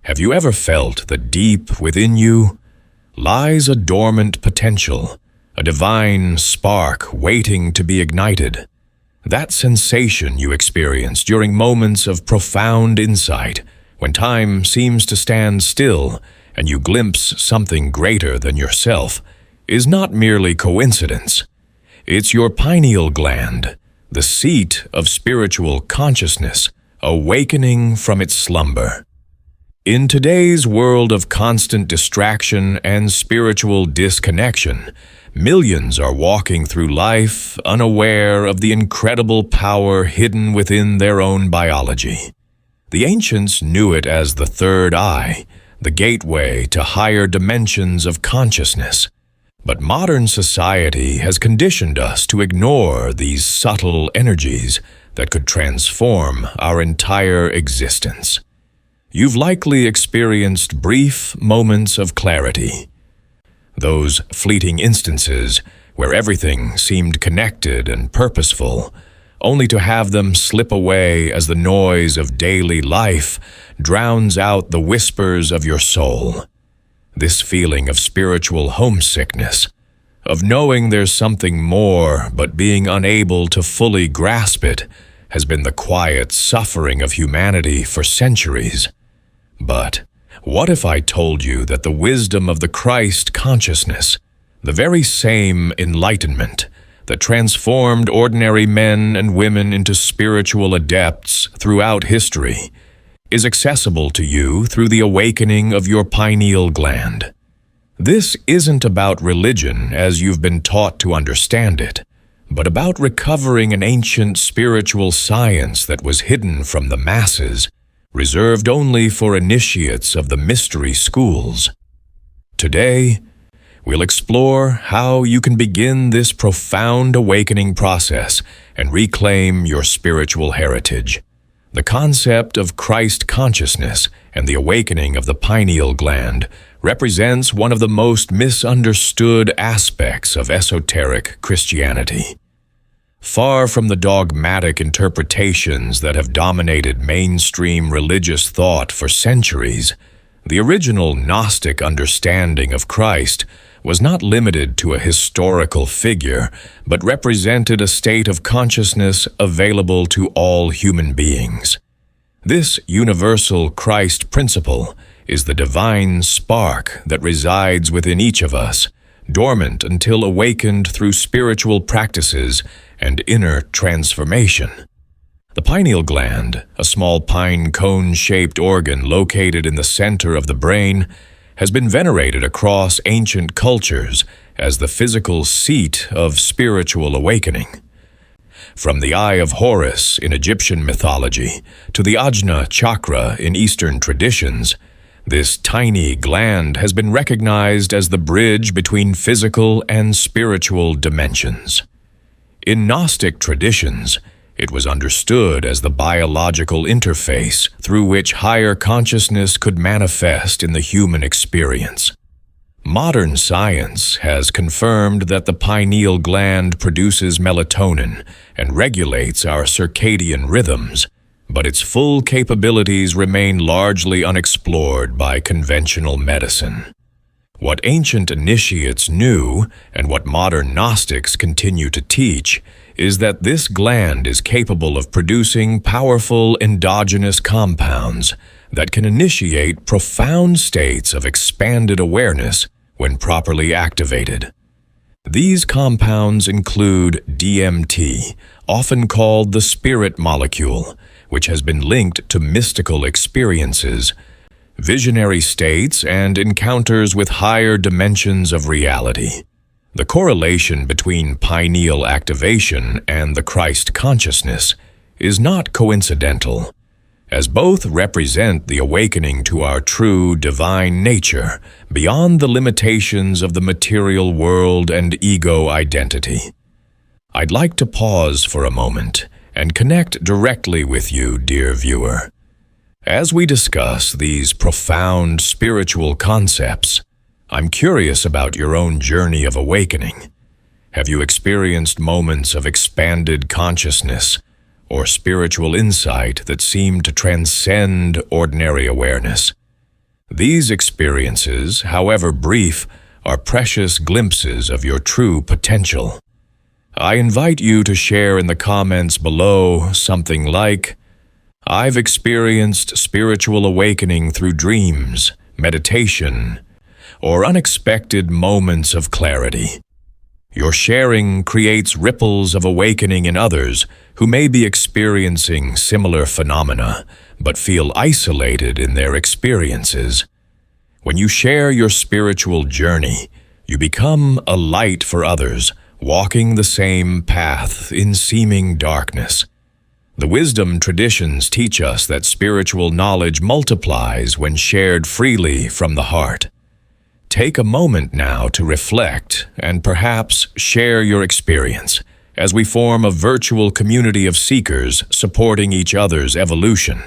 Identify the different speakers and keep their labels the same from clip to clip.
Speaker 1: Have you ever felt that deep within you lies a dormant potential, a divine spark waiting to be ignited? That sensation you experience during moments of profound insight, when time seems to stand still and you glimpse something greater than yourself, is not merely coincidence. It's your pineal gland, the seat of spiritual consciousness, awakening from its slumber. In today's world of constant distraction and spiritual disconnection, millions are walking through life unaware of the incredible power hidden within their own biology. The ancients knew it as the third eye, the gateway to higher dimensions of consciousness. But modern society has conditioned us to ignore these subtle energies that could transform our entire existence. You've likely experienced brief moments of clarity. Those fleeting instances where everything seemed connected and purposeful, only to have them slip away as the noise of daily life drowns out the whispers of your soul. This feeling of spiritual homesickness, of knowing there's something more but being unable to fully grasp it, has been the quiet suffering of humanity for centuries. But what if I told you that the wisdom of the Christ consciousness, the very same enlightenment that transformed ordinary men and women into spiritual adepts throughout history, is accessible to you through the awakening of your pineal gland? This isn't about religion as you've been taught to understand it, but about recovering an ancient spiritual science that was hidden from the masses, reserved only for initiates of the mystery schools. Today, we'll explore how you can begin this profound awakening process and reclaim your spiritual heritage. The concept of Christ consciousness and the awakening of the pineal gland represents one of the most misunderstood aspects of esoteric Christianity. Far from the dogmatic interpretations that have dominated mainstream religious thought for centuries, the original Gnostic understanding of Christ was not limited to a historical figure, but represented a state of consciousness available to all human beings. This universal Christ principle is the divine spark that resides within each of us, dormant until awakened through spiritual practices and inner transformation. The pineal gland, a small pine cone-shaped organ located in the center of the brain, has been venerated across ancient cultures as the physical seat of spiritual awakening. From the Eye of Horus in Egyptian mythology to the Ajna chakra in Eastern traditions, this tiny gland has been recognized as the bridge between physical and spiritual dimensions. In Gnostic traditions, it was understood as the biological interface through which higher consciousness could manifest in the human experience. Modern science has confirmed that the pineal gland produces melatonin and regulates our circadian rhythms, but its full capabilities remain largely unexplored by conventional medicine. What ancient initiates knew, and what modern Gnostics continue to teach, is that this gland is capable of producing powerful endogenous compounds that can initiate profound states of expanded awareness when properly activated. These compounds include DMT, often called the spirit molecule, which has been linked to mystical experiences, visionary states, and encounters with higher dimensions of reality. The correlation between pineal activation and the Christ consciousness is not coincidental, as both represent the awakening to our true divine nature beyond the limitations of the material world and ego identity. I'd like to pause for a moment and connect directly with you, dear viewer. As we discuss these profound spiritual concepts, I'm curious about your own journey of awakening. Have you experienced moments of expanded consciousness or spiritual insight that seem to transcend ordinary awareness? These experiences, however brief, are precious glimpses of your true potential. I invite you to share in the comments below something like, "I've experienced spiritual awakening through dreams, meditation, or unexpected moments of clarity." Your sharing creates ripples of awakening in others who may be experiencing similar phenomena, but feel isolated in their experiences. When you share your spiritual journey, you become a light for others, walking the same path in seeming darkness. The wisdom traditions teach us that spiritual knowledge multiplies when shared freely from the heart. Take a moment now to reflect and perhaps share your experience as we form a virtual community of seekers supporting each other's evolution.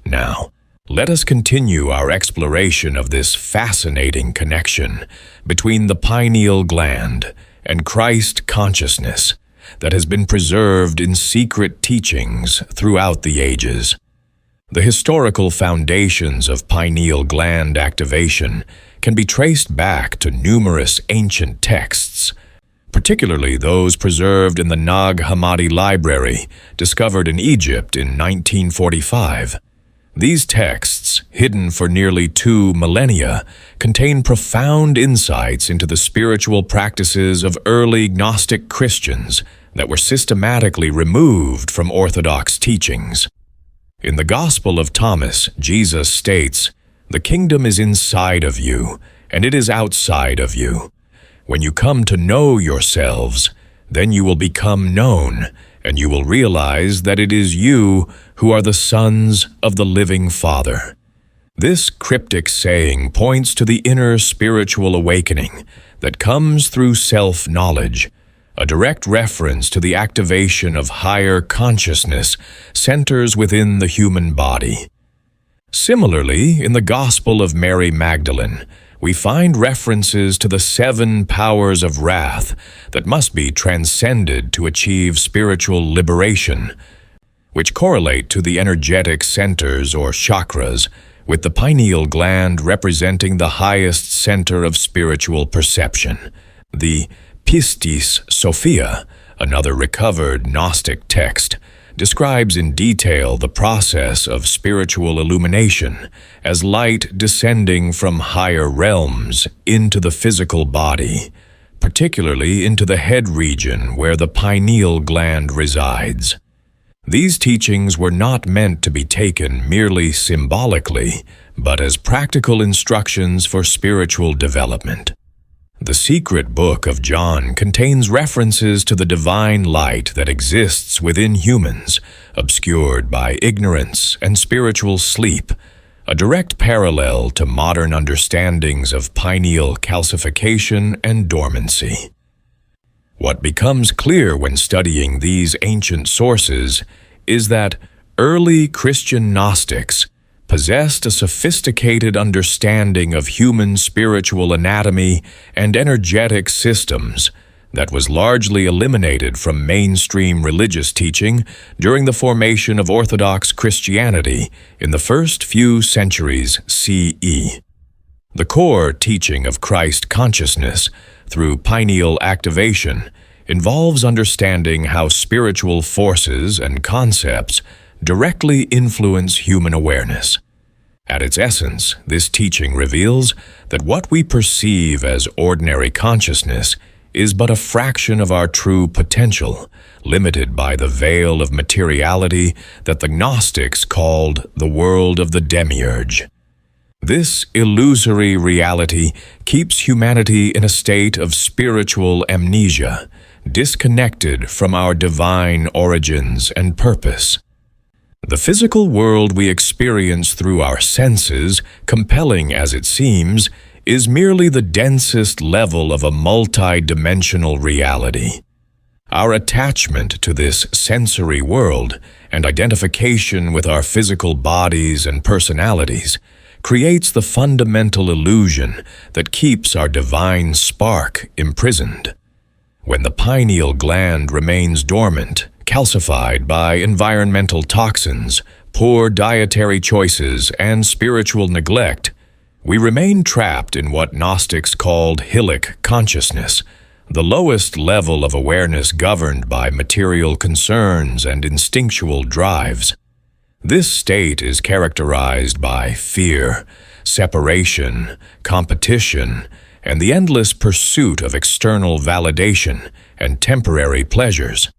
Speaker 1: Now, let us continue our exploration of this fascinating connection between the pineal gland and Christ consciousness that has been preserved in secret teachings throughout the ages. The historical foundations of pineal gland activation can be traced back to numerous ancient texts, particularly those preserved in the Nag Hammadi Library, discovered in Egypt in 1945. These texts, hidden for nearly 2 millennia, contain profound insights into the spiritual practices of early Gnostic Christians that were systematically removed from Orthodox teachings. In the Gospel of Thomas, Jesus states, "The kingdom is inside of you, and it is outside of you. When you come to know yourselves, then you will become known, and you will realize that it is you who are the sons of the living Father." This cryptic saying points to the inner spiritual awakening that comes through self-knowledge, a direct reference to the activation of higher consciousness centers within the human body. Similarly, in the Gospel of Mary Magdalene, we find references to the 7 powers of wrath that must be transcended to achieve spiritual liberation, which correlate to the energetic centers or chakras, with the pineal gland representing the highest center of spiritual perception. The Pistis Sophia, another recovered Gnostic text, describes in detail the process of spiritual illumination as light descending from higher realms into the physical body, particularly into the head region where the pineal gland resides. These teachings were not meant to be taken merely symbolically, but as practical instructions for spiritual development. The secret book of John contains references to the divine light that exists within humans, obscured by ignorance and spiritual sleep, a direct parallel to modern understandings of pineal calcification and dormancy. What becomes clear when studying these ancient sources is that early Christian Gnostics possessed a sophisticated understanding of human spiritual anatomy and energetic systems that was largely eliminated from mainstream religious teaching during the formation of Orthodox Christianity in the first few centuries CE. The core teaching of Christ consciousness through pineal activation involves understanding how spiritual forces and concepts directly influence human awareness. At its essence, this teaching reveals that what we perceive as ordinary consciousness is but a fraction of our true potential, limited by the veil of materiality that the Gnostics called the world of the demiurge. This illusory reality keeps humanity in a state of spiritual amnesia, disconnected from our divine origins and purpose. The physical world we experience through our senses, compelling as it seems, is merely the densest level of a multi-dimensional reality. Our attachment to this sensory world and identification with our physical bodies and personalities creates the fundamental illusion that keeps our divine spark imprisoned. When the pineal gland remains dormant, calcified by environmental toxins, poor dietary choices, and spiritual neglect, We remain trapped in what Gnostics called Hillic consciousness, the lowest level of awareness governed by material concerns and instinctual drives. This state is characterized by fear, separation, competition, and the endless pursuit of external validation and temporary pleasures.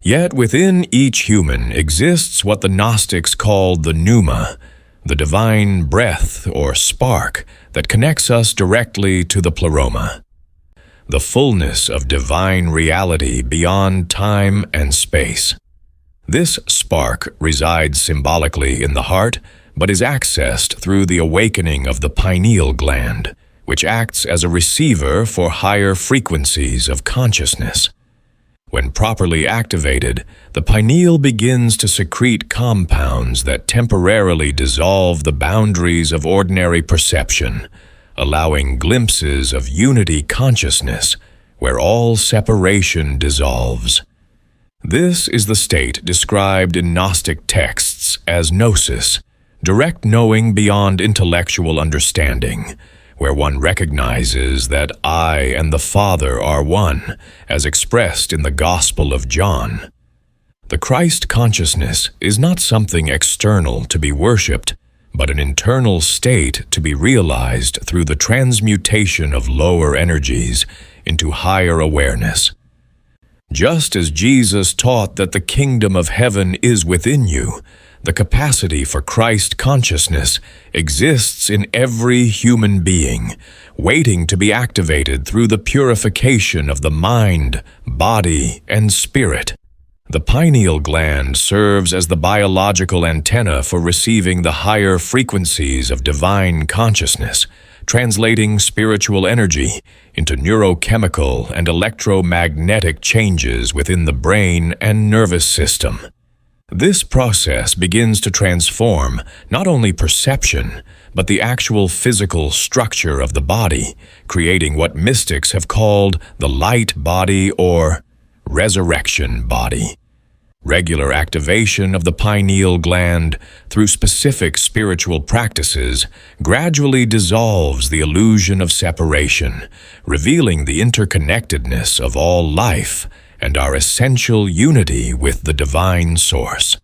Speaker 1: Yet within each human exists what the Gnostics called the pneuma, the divine breath or spark that connects us directly to the pleroma, the fullness of divine reality beyond time and space. This spark resides symbolically in the heart, but is accessed through the awakening of the pineal gland, which acts as a receiver for higher frequencies of consciousness. When properly activated, the pineal begins to secrete compounds that temporarily dissolve the boundaries of ordinary perception, allowing glimpses of unity consciousness where all separation dissolves. This is the state described in Gnostic texts as gnosis, direct knowing beyond intellectual understanding, where one recognizes that I and the Father are one, as expressed in the Gospel of John. The Christ consciousness is not something external to be worshipped, but an internal state to be realized through the transmutation of lower energies into higher awareness. Just as Jesus taught that the kingdom of heaven is within you, the capacity for Christ consciousness exists in every human being, waiting to be activated through the purification of the mind, body, and spirit. The pineal gland serves as the biological antenna for receiving the higher frequencies of divine consciousness, translating spiritual energy into neurochemical and electromagnetic changes within the brain and nervous system. This process begins to transform not only perception, but the actual physical structure of the body, creating what mystics have called the light body or resurrection body. Regular activation of the pineal gland through specific spiritual practices gradually dissolves the illusion of separation, revealing the interconnectedness of all life and our essential unity with the divine source.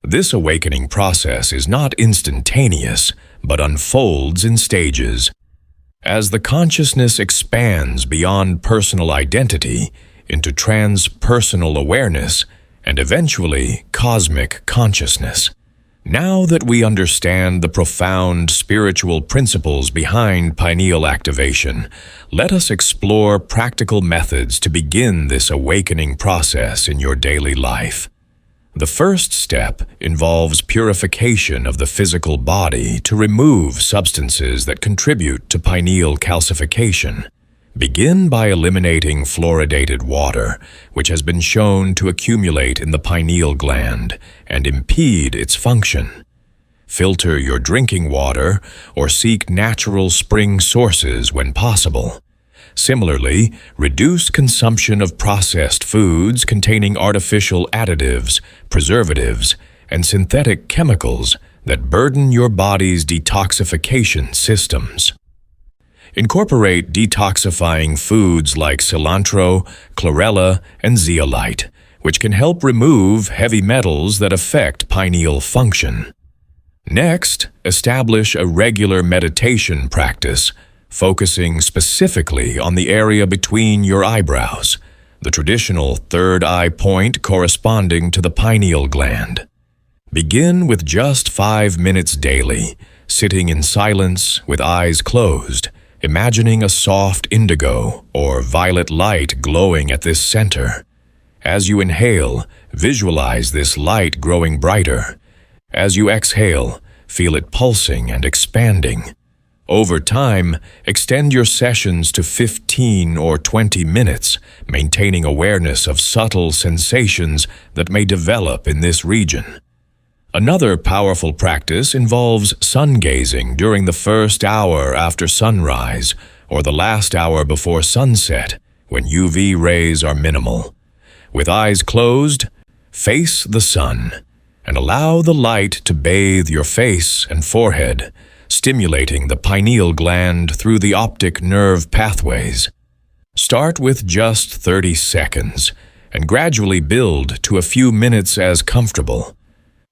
Speaker 1: This awakening process is not instantaneous, but unfolds in stages. As the consciousness expands beyond personal identity into transpersonal awareness, and eventually cosmic consciousness. Now that we understand the profound spiritual principles behind pineal activation, let us explore practical methods to begin this awakening process in your daily life. The first step involves purification of the physical body to remove substances that contribute to pineal calcification. Begin by eliminating fluoridated water, which has been shown to accumulate in the pineal gland and impede its function. Filter your drinking water or seek natural spring sources when possible. Similarly, reduce consumption of processed foods containing artificial additives, preservatives, and synthetic chemicals that burden your body's detoxification systems. Incorporate detoxifying foods like cilantro, chlorella, and zeolite, which can help remove heavy metals that affect pineal function. Next, establish a regular meditation practice, focusing specifically on the area between your eyebrows, the traditional third eye point corresponding to the pineal gland. Begin with just 5 minutes daily, sitting in silence with eyes closed, imagining a soft indigo or violet light glowing at this center. As you inhale, visualize this light growing brighter. As you exhale, feel it pulsing and expanding. Over time, extend your sessions to 15 or 20 minutes, maintaining awareness of subtle sensations that may develop in this region. Another powerful practice involves sun gazing during the first hour after sunrise or the last hour before sunset, when UV rays are minimal. With eyes closed, face the sun and allow the light to bathe your face and forehead, stimulating the pineal gland through the optic nerve pathways. Start with just 30 seconds and gradually build to a few minutes as comfortable.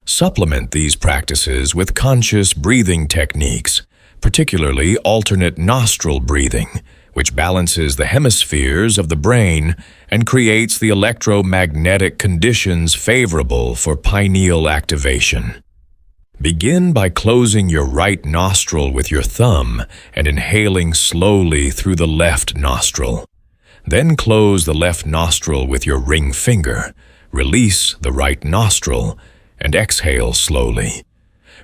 Speaker 1: Supplement these practices with conscious breathing techniques, particularly alternate nostril breathing, which balances the hemispheres of the brain and creates the electromagnetic conditions favorable for pineal activation. Begin by closing your right nostril with your thumb and inhaling slowly through the left nostril. Then close the left nostril with your ring finger, release the right nostril, and exhale slowly.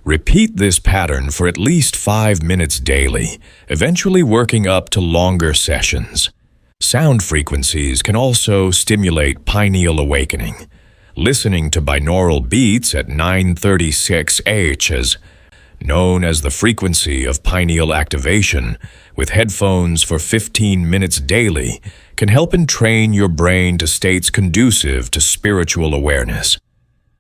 Speaker 1: Repeat this pattern for at least 5 minutes daily, eventually working up to longer sessions. Sound frequencies can also stimulate pineal awakening. Listening to binaural beats at 936 Hz, known as the frequency of pineal activation, with headphones for 15 minutes daily, can help entrain your brain to states conducive to spiritual awareness.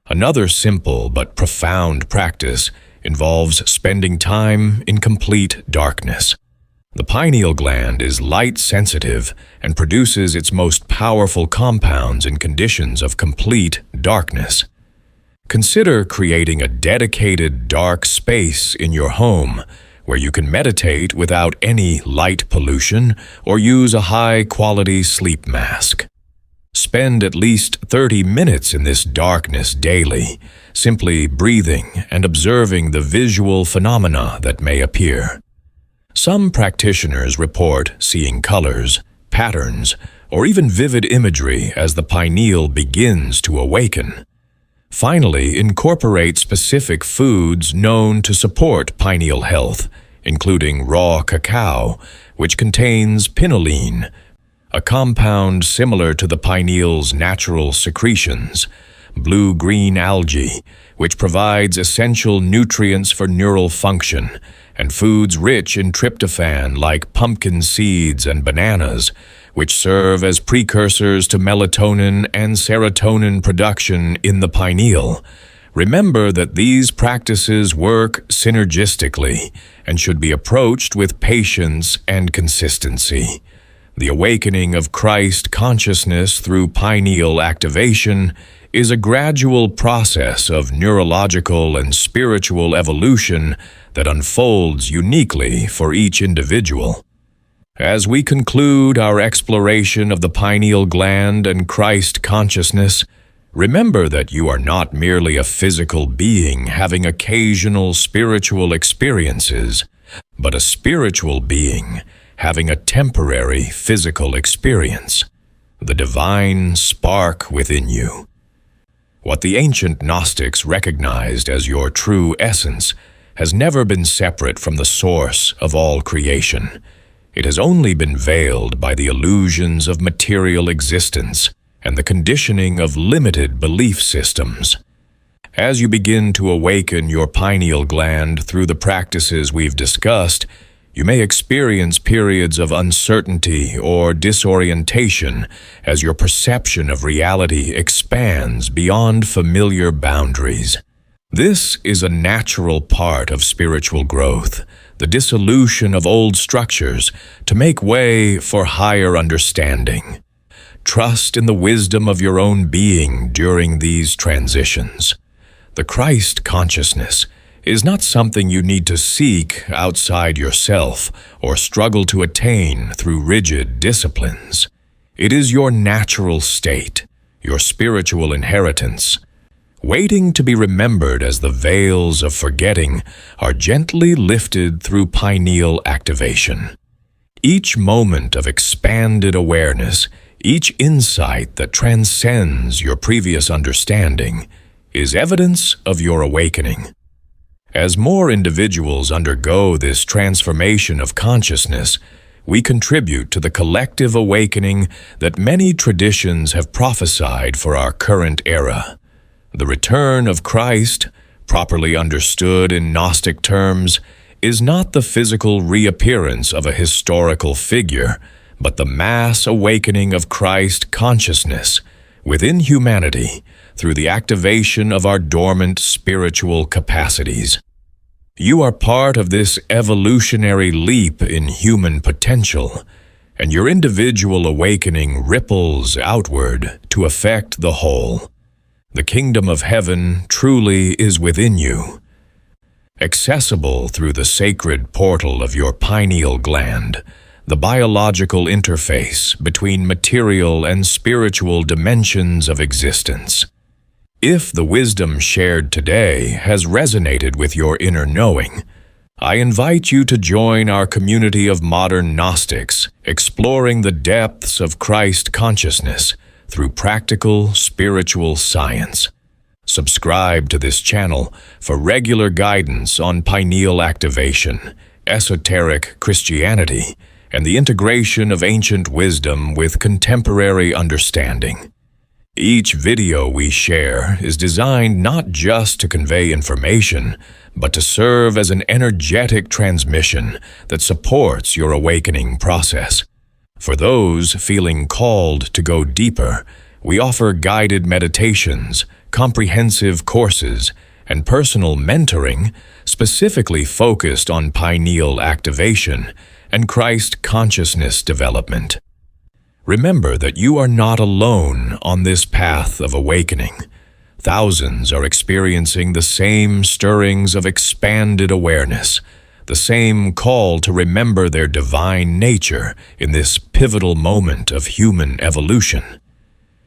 Speaker 1: Another simple but profound practice involves spending time in complete darkness. The pineal gland is light-sensitive and produces its most powerful compounds in conditions of complete darkness. Consider creating a dedicated dark space in your home where you can meditate without any light pollution or use a high-quality sleep mask. Spend at least 30 minutes in this darkness daily, simply breathing and observing the visual phenomena that may appear. Some practitioners report seeing colors, patterns, or even vivid imagery as the pineal begins to awaken. Finally, incorporate specific foods known to support pineal health, including raw cacao, which contains pinoline, a compound similar to the pineal's natural secretions, blue-green algae, which provides essential nutrients for neural function, and foods rich in tryptophan like pumpkin seeds and bananas, which serve as precursors to melatonin and serotonin production in the pineal. Remember that these practices work synergistically and should be approached with patience and consistency. The awakening of Christ consciousness through pineal activation is a gradual process of neurological and spiritual evolution that unfolds uniquely for each individual. As we conclude our exploration of the pineal gland and Christ consciousness, remember that you are not merely a physical being having occasional spiritual experiences, but a spiritual being having a temporary physical experience, the divine spark within you. What the ancient Gnostics recognized as your true essence has never been separate from the source of all creation. It has only been veiled by the illusions of material existence and the conditioning of limited belief systems. As you begin to awaken your pineal gland through the practices we've discussed, you may experience periods of uncertainty or disorientation as your perception of reality expands beyond familiar boundaries. This is a natural part of spiritual growth, the dissolution of old structures to make way for higher understanding. Trust in the wisdom of your own being during these transitions. The Christ consciousness is not something you need to seek outside yourself or struggle to attain through rigid disciplines. It is your natural state, your spiritual inheritance, waiting to be remembered as the veils of forgetting are gently lifted through pineal activation. Each moment of expanded awareness, each insight that transcends your previous understanding, is evidence of your awakening. As more individuals undergo this transformation of consciousness, we contribute to the collective awakening that many traditions have prophesied for our current era. The return of Christ, properly understood in Gnostic terms, is not the physical reappearance of a historical figure, but the mass awakening of Christ consciousness within humanity through the activation of our dormant spiritual capacities. You are part of this evolutionary leap in human potential, and your individual awakening ripples outward to affect the whole. The kingdom of heaven truly is within you, accessible through the sacred portal of your pineal gland, the biological interface between material and spiritual dimensions of existence. If the wisdom shared today has resonated with your inner knowing, I invite you to join our community of modern Gnostics, exploring the depths of Christ consciousness through practical spiritual science. Subscribe to this channel for regular guidance on pineal activation, esoteric Christianity, and the integration of ancient wisdom with contemporary understanding. Each video we share is designed not just to convey information, but to serve as an energetic transmission that supports your awakening process. For those feeling called to go deeper, we offer guided meditations, comprehensive courses, and personal mentoring specifically focused on pineal activation and Christ consciousness development. Remember that you are not alone on this path of awakening. Thousands are experiencing the same stirrings of expanded awareness, the same call to remember their divine nature in this pivotal moment of human evolution.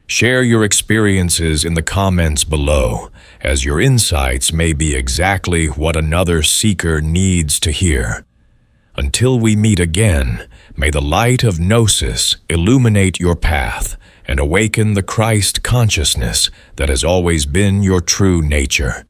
Speaker 1: Share your experiences in the comments below, as your insights may be exactly what another seeker needs to hear. Until we meet again, may the light of Gnosis illuminate your path and awaken the Christ consciousness that has always been your true nature.